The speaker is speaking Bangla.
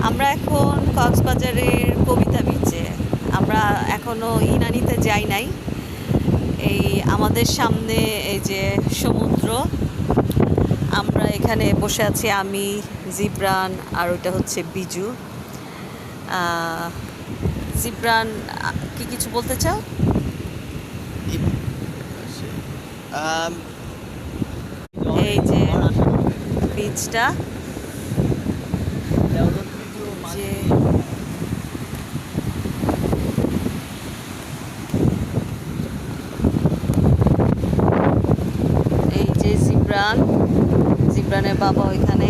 আমরা এখন কক্সবাজারের কবিতা বিচে। আমরা এখনো ইনানিতে যাই নাই। এই আমাদের সামনে এই যে সমুদ্র, আমরা এখানে বসে আছি, আমি, জিব্রান, আর ওইটা হচ্ছে বিজু। জিব্রান, কি কিছু বলতে চাও? Um, এই যে বিচটা, যে এই যে জিব্রানের বাবা ওইখানে।